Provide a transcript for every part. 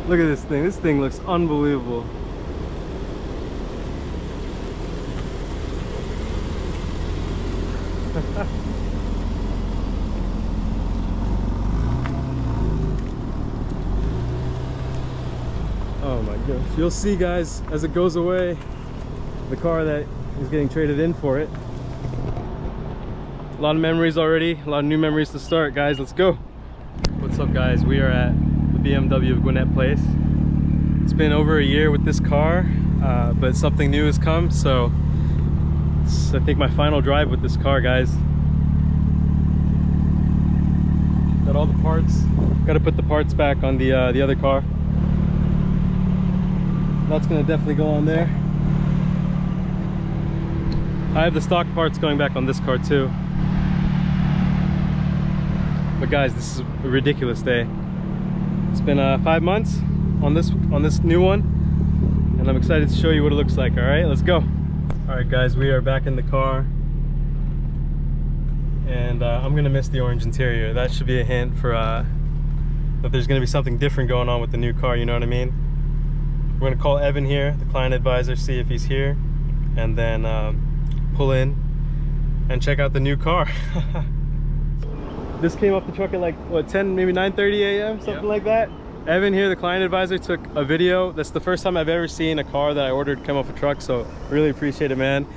Look at this thing. This thing looks unbelievable. Oh my gosh. You'll see, guys, as it goes away, the car that is getting traded in for it. A lot of memories already, a lot of new memories to start, guys. Let's go. What's up, guys? We are at the BMW of Gwinnett Place. It's been over a year with this car, but something new has come, so it's, I think, my final drive with this car, guys. Got all the parts. Got to put the parts back on the other car. That's gonna definitely go on there. I have the stock parts going back on this car too. But guys, this is a ridiculous day. It's been 5 months on this new one, and I'm excited to show you what it looks like. All right, let's go. All right, guys, we are back in the car, and I'm gonna miss the orange interior. That should be a hint for that there's gonna be something different going on with the new car. You know what I mean? We're gonna call Evan here, the client advisor, see if he's here, and then pull in and check out the new car. This came off the truck at like, what, 10, maybe 9:30 a.m., something like that. Evan here, the client advisor, took a video. That's the first time I've ever seen a car that I ordered come off a truck, so really appreciate it, man.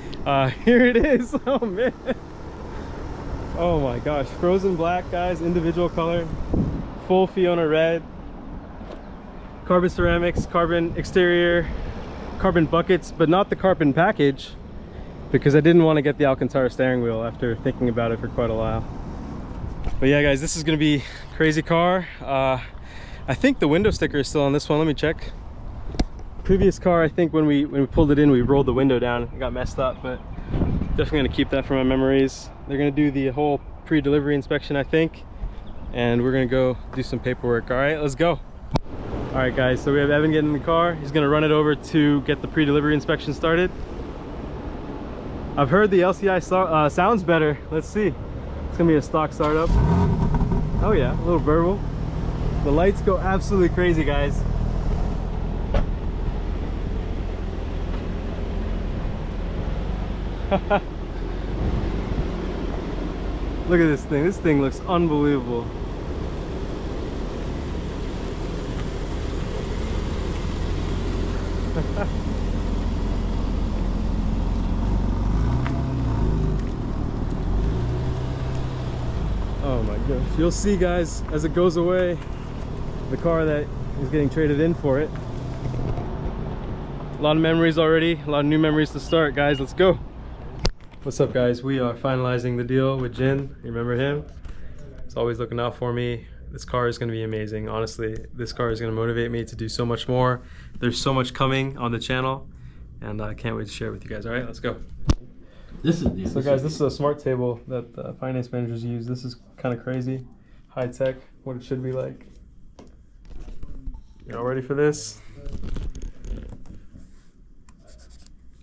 Here it is. Oh man, oh my gosh, frozen black, guys, individual color, full Fiona red, carbon ceramics, carbon exterior, carbon buckets, but not the carbon package, because I didn't want to get the Alcantara steering wheel after thinking about it for quite a while. But yeah, guys, this is gonna be a crazy car. I think the window sticker is still on this one. Let me check. Previous car, I think when we pulled it in, we rolled the window down. It got messed up, but definitely gonna keep that for my memories. They're gonna do the whole pre-delivery inspection, I think, and we're gonna go do some paperwork. All right, let's go. All right, guys, so we have Evan getting in the car. He's gonna run it over to get the pre-delivery inspection started. I've heard the LCI sounds better. Let's see. It's gonna be a stock startup. Oh yeah, a little burble. The lights go absolutely crazy, guys. Look at this thing. This thing looks unbelievable. Oh my gosh. You'll see, guys, as it goes away, the car that is getting traded in for it. A lot of memories already, a lot of new memories to start, guys. Let's go. What's up, guys? We are finalizing the deal with Jin. You remember him? He's always looking out for me. This car is going to be amazing. Honestly, this car is going to motivate me to do so much more. There's so much coming on the channel, and I can't wait to share it with you guys. All right, let's go. So guys, this is a smart table that finance managers use. This is kind of crazy, high tech, what it should be like. Y'all ready for this?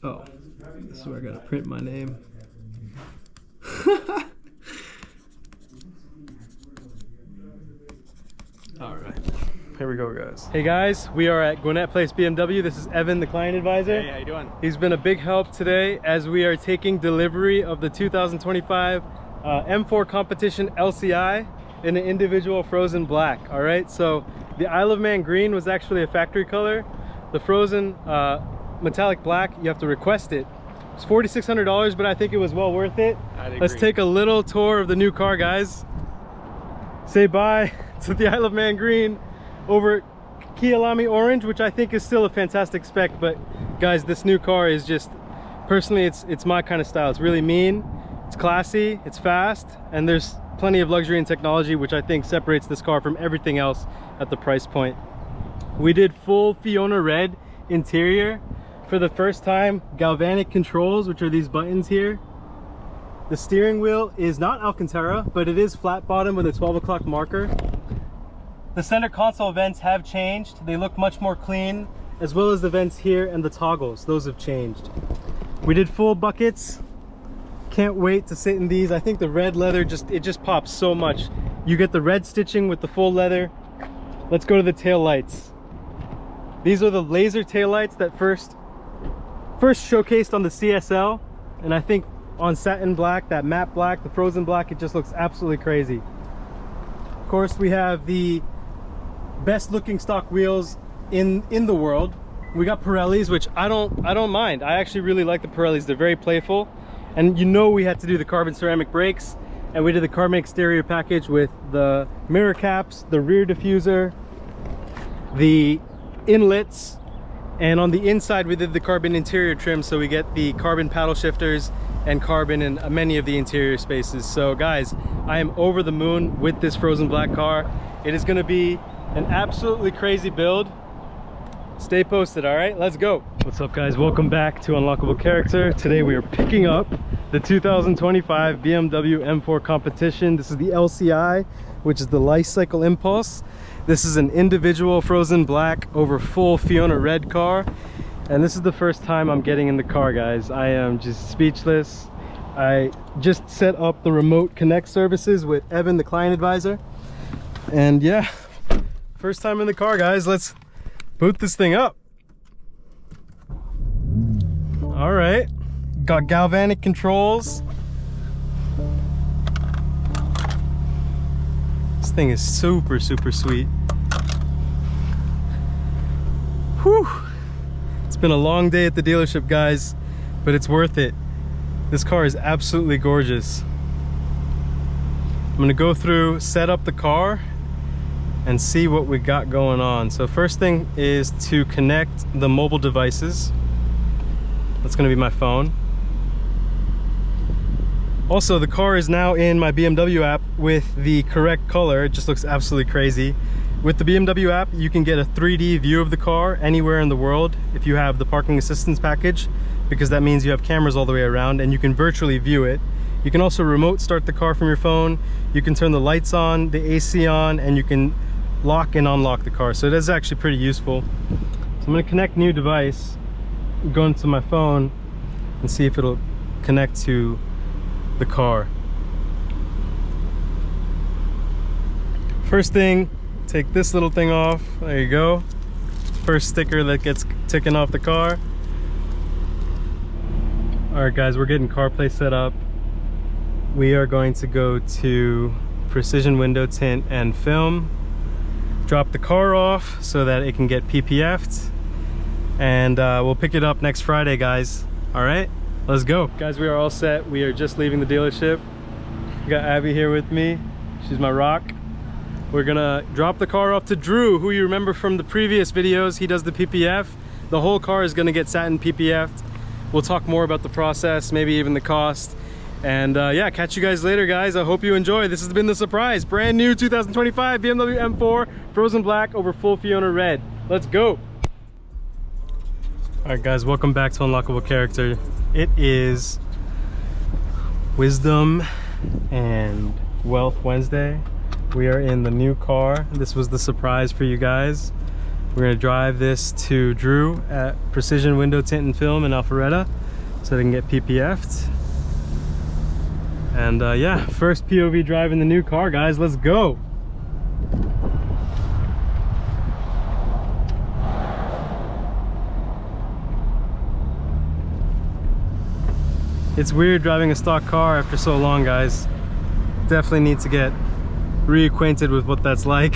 Oh, this is where I gotta print my name. All right, here we go, guys. Hey guys, we are at Gwinnett Place BMW. This is Evan, the client advisor. Hey, how you doing? He's been a big help today as we are taking delivery of the 2025 M4 Competition LCI in an individual frozen black. All right, so the Isle of Man green was actually a factory color. The frozen metallic black, you have to request it. It's $4,600, but I think it was well worth it. Let's take a little tour of the new car, guys. Say bye to the Isle of Man green over Kyalami orange, which I think is still a fantastic spec. But guys, this new car is just, personally, it's my kind of style. It's really mean, it's classy, it's fast, and there's plenty of luxury and technology, which I think separates this car from everything else at the price point. We did full Fiona red interior for the first time. Galvanic controls, which are these buttons here. The steering wheel is not Alcantara, but it is flat bottom with a 12 o'clock marker. The center console vents have changed. They look much more clean, as well as the vents here and the toggles. Those have changed. We did full buckets. Can't wait to sit in these. I think the red leather just pops so much. You get the red stitching with the full leather. Let's go to the tail lights. These are the laser taillights that first showcased on the CSL, and I think on satin black, that matte black, the frozen black, it just looks absolutely crazy. Of course, we have the best looking stock wheels in the world. We got Pirellis, which I don't mind. I actually really like the Pirellis. They're very playful. And you know, we had to do the carbon ceramic brakes, and we did the carbon exterior package with the mirror caps, the rear diffuser, the inlets, and on the inside we did the carbon interior trim, so we get the carbon paddle shifters and carbon in many of the interior spaces. So guys, I am over the moon with this frozen black car. It is going to be an absolutely crazy build. Stay posted. All right, let's go. What's up, guys? Welcome back to Unlockable Character. Today we are picking up the 2025 BMW M4 competition. This is the LCI, which is the Life Cycle Impulse. This is an individual frozen black over full Fiona red car, and this is the first time I'm getting in the car, guys. I am just speechless. I just set up the remote connect services with Evan, the client advisor, and yeah, first time in the car, guys. Let's boot this thing up. All right, got galvanic controls. This thing is super sweet. Whew. It's been a long day at the dealership, guys, but it's worth it. This car is absolutely gorgeous. I'm gonna go through, set up the car, and see what we got going on. So first thing is to connect the mobile devices. That's gonna be my phone. Also, the car is now in my BMW app with the correct color. It just looks absolutely crazy. With the BMW app, you can get a 3D view of the car anywhere in the world if you have the parking assistance package, because that means you have cameras all the way around and you can virtually view it. You can also remote start the car from your phone. You can turn the lights on, the AC on, and you can lock and unlock the car. So it is actually pretty useful. So I'm gonna connect new device, go into my phone and see if it'll connect to the car. First thing, take this little thing off. There you go. First sticker that gets taken off the car. All right, guys, we're getting CarPlay set up. We are going to go to precision window tint and film, drop the car off so that it can get PPF'd, and we'll pick it up next Friday, guys. All right, let's go. Guys, we are all set. We are just leaving the dealership. We got Abby here with me. She's my rock. We're gonna drop the car off to Drew, who you remember from the previous videos. He does the PPF. The whole car is gonna get satin PPF'd. We'll talk more about the process, maybe even the cost. And yeah, catch you guys later, guys. I hope you enjoy. This has been the surprise. Brand new 2025 BMW M4 frozen black over full Fiona red. Let's go. All right, guys, welcome back to Unlockable Character. It is Wisdom and Wealth Wednesday. We are in the new car. This was the surprise for you guys. We're gonna drive this to Drew at Precision Window Tint and Film in Alpharetta so they can get PPF'd. And yeah, first POV drive in the new car, guys. Let's go. It's weird driving a stock car after so long, guys. Definitely need to get reacquainted with what that's like.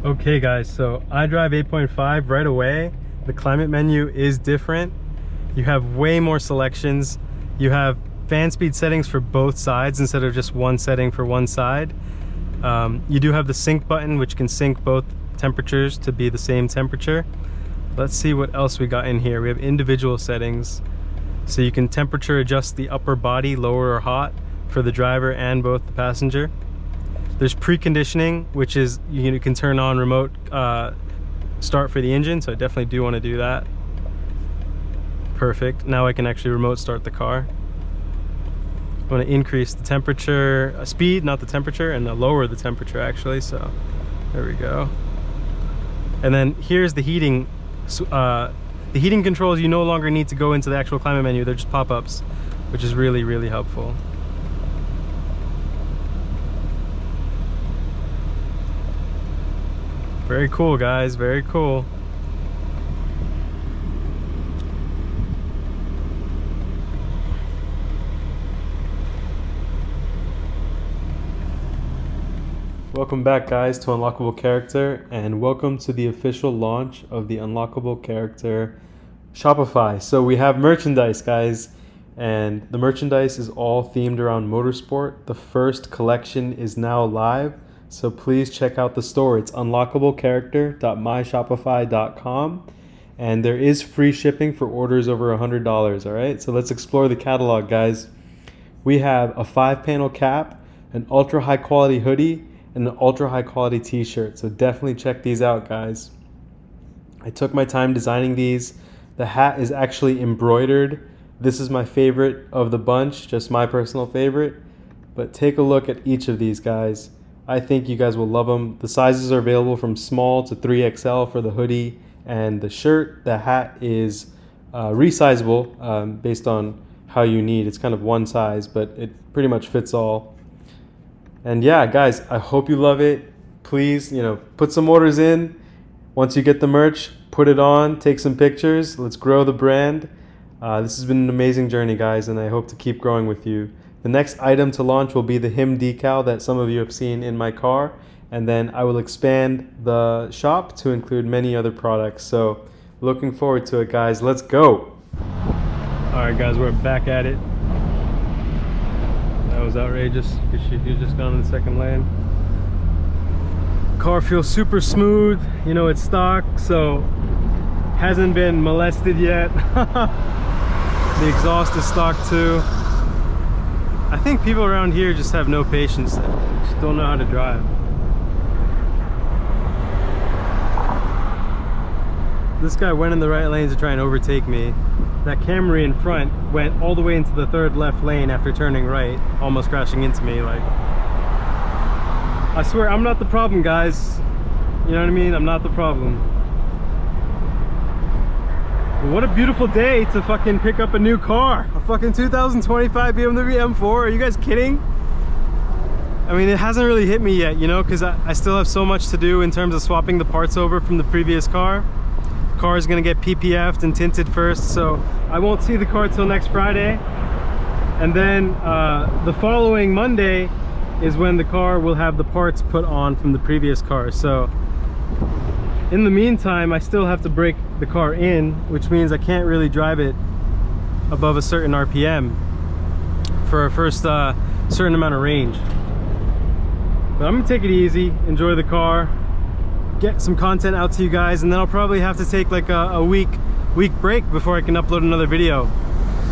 Okay, guys, so I drive 8.5 right away. The climate menu is different. You have way more selections. You have fan speed settings for both sides instead of just one setting for one side. You do have the sync button, which can sync both temperatures to be the same temperature. Let's see what else we got in here. We have individual settings. So you can temperature adjust the upper body, lower or hot, for the driver and both the passenger. There's preconditioning, which is you can turn on remote start for the engine, so I definitely do want to do that. Perfect. Now I can actually remote start the car. I want to increase the temperature, speed, not the temperature, and lower the temperature actually, so there we go. And then here's the heating. The heating controls, you no longer need to go into the actual climate menu, they're just pop-ups, which is really helpful. Very cool, guys, very cool. Welcome back, guys, to Unlockable Character, and welcome to the official launch of the Unlockable Character Shopify. So we have merchandise, guys, and the merchandise is all themed around motorsport. The first collection is now live, so please check out the store. It's unlockablecharacter.myshopify.com, and there is free shipping for orders over $100. All right, so let's explore the catalog, guys. We have a 5-panel cap, an ultra high quality hoodie, and an ultra high quality t-shirt. So definitely check these out, guys. I took my time designing these. The hat is actually embroidered. This is my favorite of the bunch, just my personal favorite. But take a look at each of these, guys. I think you guys will love them. The sizes are available from small to 3XL for the hoodie and the shirt. The hat is resizable based on how you need. It's kind of one size, but it pretty much fits all. And yeah, guys, I hope you love it. Please, put some orders in. Once you get the merch, put it on, take some pictures. Let's grow the brand. This has been an amazing journey, guys, and I hope to keep growing with you. The next item to launch will be the him decal that some of you have seen in my car. And then I will expand the shop to include many other products. So looking forward to it, guys. Let's go. All right, guys, we're back at it. That was outrageous. You just gone in the second lane. Car feels super smooth. It's stock, so hasn't been molested yet. The exhaust is stock too. I think people around here just have no patience. They just don't know how to drive. This guy went in the right lane to try and overtake me. That Camry in front went all the way into the third left lane after turning right, almost crashing into me. Like, I swear, I'm not the problem, guys. You know what I mean? I'm not the problem. But what a beautiful day to fucking pick up a new car. A fucking 2025 BMW M4. Are you guys kidding? I mean, it hasn't really hit me yet, because I still have so much to do in terms of swapping the parts over from the previous car. Car is going to get PPF'd and tinted first, so I won't see the car till next Friday. And then the following Monday is when the car will have the parts put on from the previous car. So in the meantime, I still have to break the car in, which means I can't really drive it above a certain RPM for a first certain amount of range. But I'm gonna take it easy, enjoy the car, get some content out to you guys, and then I'll probably have to take like a week break before I can upload another video.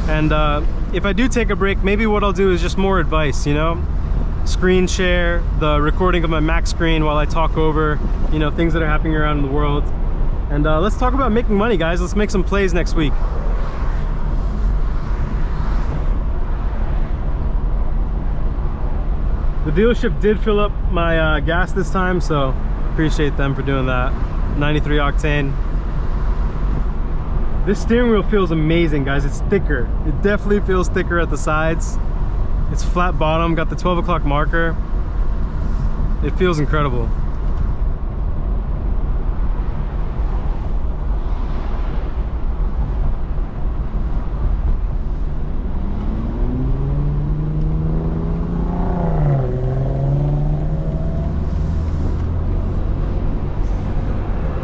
And if I do take a break, maybe what I'll do is just more advice, screen share the recording of my Mac screen while I talk over things that are happening around in the world. And let's talk about making money, guys. Let's make some plays next week. The dealership did fill up my gas this time, so appreciate them for doing that. 93 octane. This steering wheel feels amazing, guys. It's thicker. It definitely feels thicker at the sides. It's flat bottom, got the 12 o'clock marker. It feels incredible.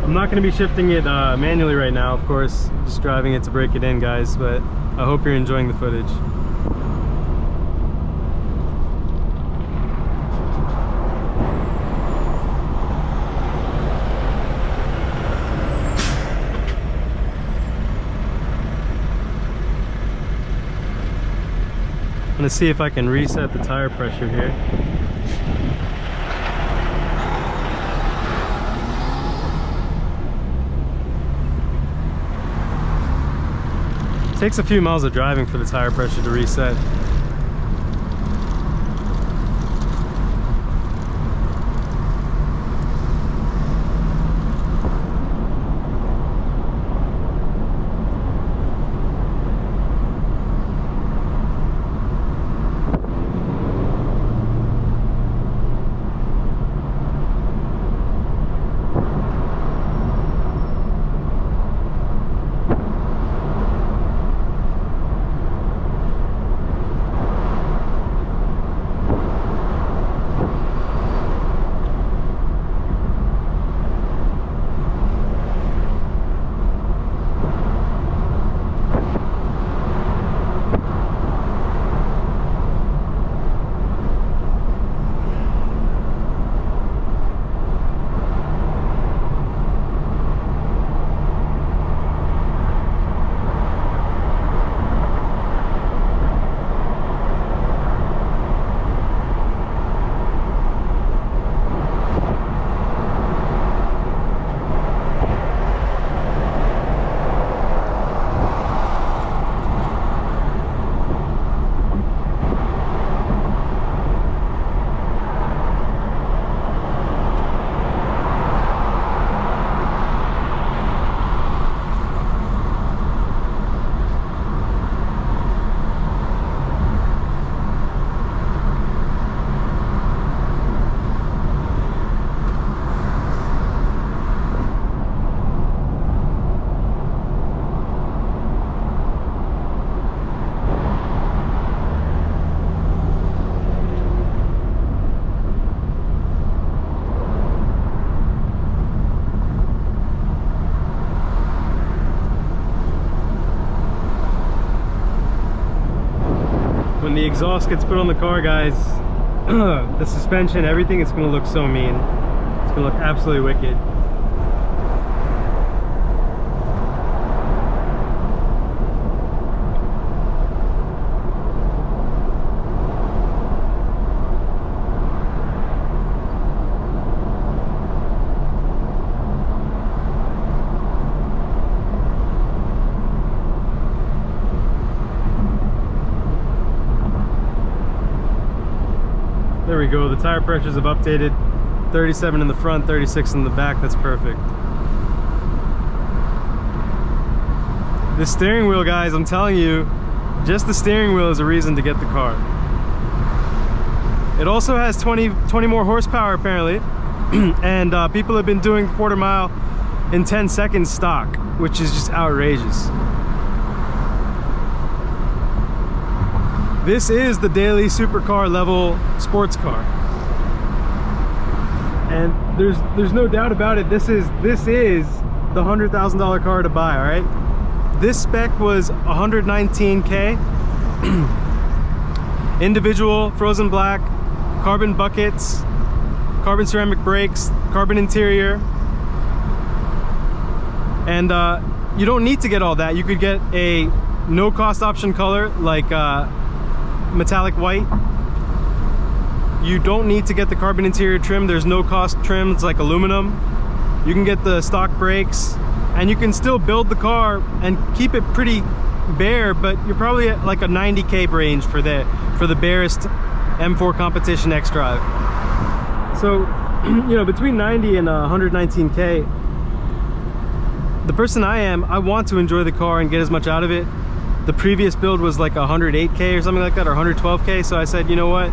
I'm not going to be shifting it manually right now, of course, just driving it to break it in, guys, but I hope you're enjoying the footage. I'm going to see if I can reset the tire pressure here. Takes a few miles of driving for the tire pressure to reset. exhaust gets put on the car, guys, the suspension, everything, it's gonna look so mean. It's gonna look absolutely wicked. There we go, the tire pressures have updated. 37 in the front, 36 in the back, that's perfect. The steering wheel, guys, I'm telling you, just the steering wheel is a reason to get the car. It also has 20 more horsepower apparently, and people have been doing quarter mile in 10 seconds stock, which is just outrageous. This is the daily supercar level sports car, and there's no doubt about it. This is the $100,000 car to buy. All right, this spec was 119K. Individual frozen black, carbon buckets, carbon ceramic brakes, carbon interior, and you don't need to get all that. You could get a no cost option color like metallic white. You don't need to get the carbon interior trim. There's no cost trim. It's like aluminum. You can get the stock brakes, and you can still build the car and keep it pretty bare, but you're probably at like a 90K range for the barest M4 competition xDrive. So you know, between 90 and 119K, the person I am, I want to enjoy the car and get as much out of it. The previous build was like 108K or something like that, or 112K, so I said, you know what,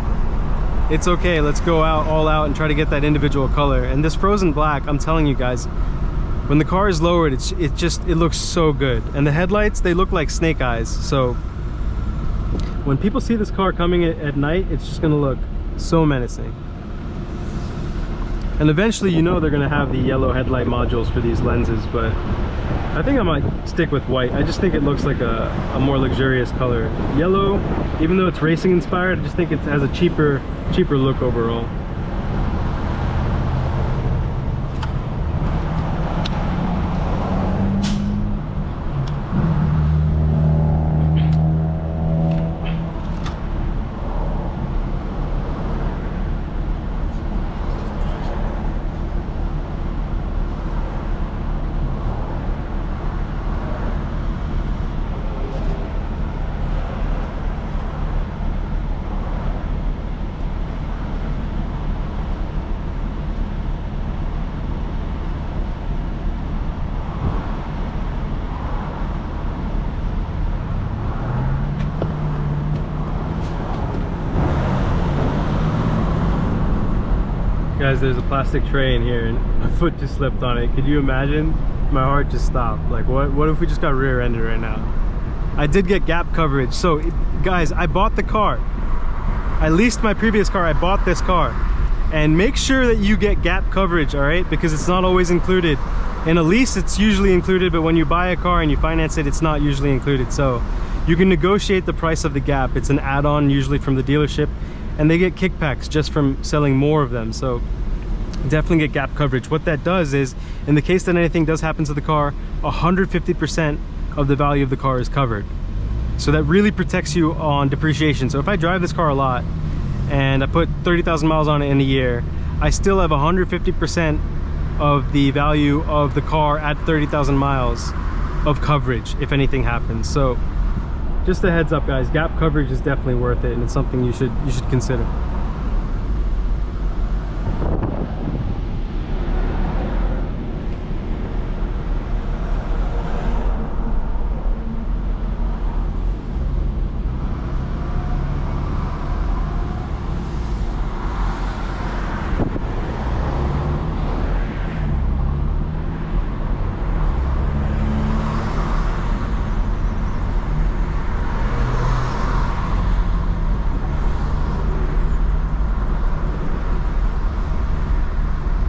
it's okay, let's go all out and try to get that individual color. And this frozen black, I'm telling you guys, when the car is lowered, it looks so good. And the headlights, they look like snake eyes. So when people see this car coming at night, it's just gonna look so menacing. And eventually, you know, they're gonna have the yellow headlight modules for these lenses, but I think I might stick with white. I just think it looks like a more luxurious color. Yellow, even though it's racing inspired, I just think it has a cheaper look overall. Guys, there's a plastic tray in here and my foot just slipped on it. Could you imagine? My heart just stopped. Like, what if we just got rear-ended right now? I did get gap coverage. So guys, I bought the car. I leased my previous car, I bought this car. And make sure that you get gap coverage, all right? Because it's not always included. In a lease, it's usually included, but when you buy a car and you finance it, it's not usually included. So you can negotiate the price of the gap. It's an add-on usually from the dealership, and they get kickbacks just from selling more of them. So definitely get gap coverage. What that does is, in the case that anything does happen to the car, 150% of the value of the car is covered. So that really protects you on depreciation. So if I drive this car a lot and I put 30,000 miles on it in a year, I still have 150% of the value of the car at 30,000 miles of coverage if anything happens. So just a heads up, guys, gap coverage is definitely worth it, and it's something you should consider.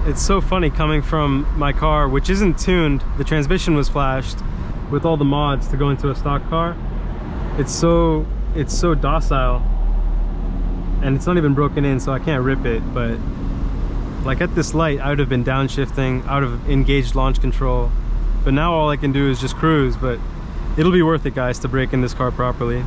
It's so funny coming from my car, which isn't tuned. The transmission was flashed with all the mods to go into a stock car. It's so docile. and it's not even broken in, so I can't rip it. But like at this light, I would have been downshifting out of engaged launch control, but now all I can do is just cruise. But it'll be worth it, guys, to break in this car properly.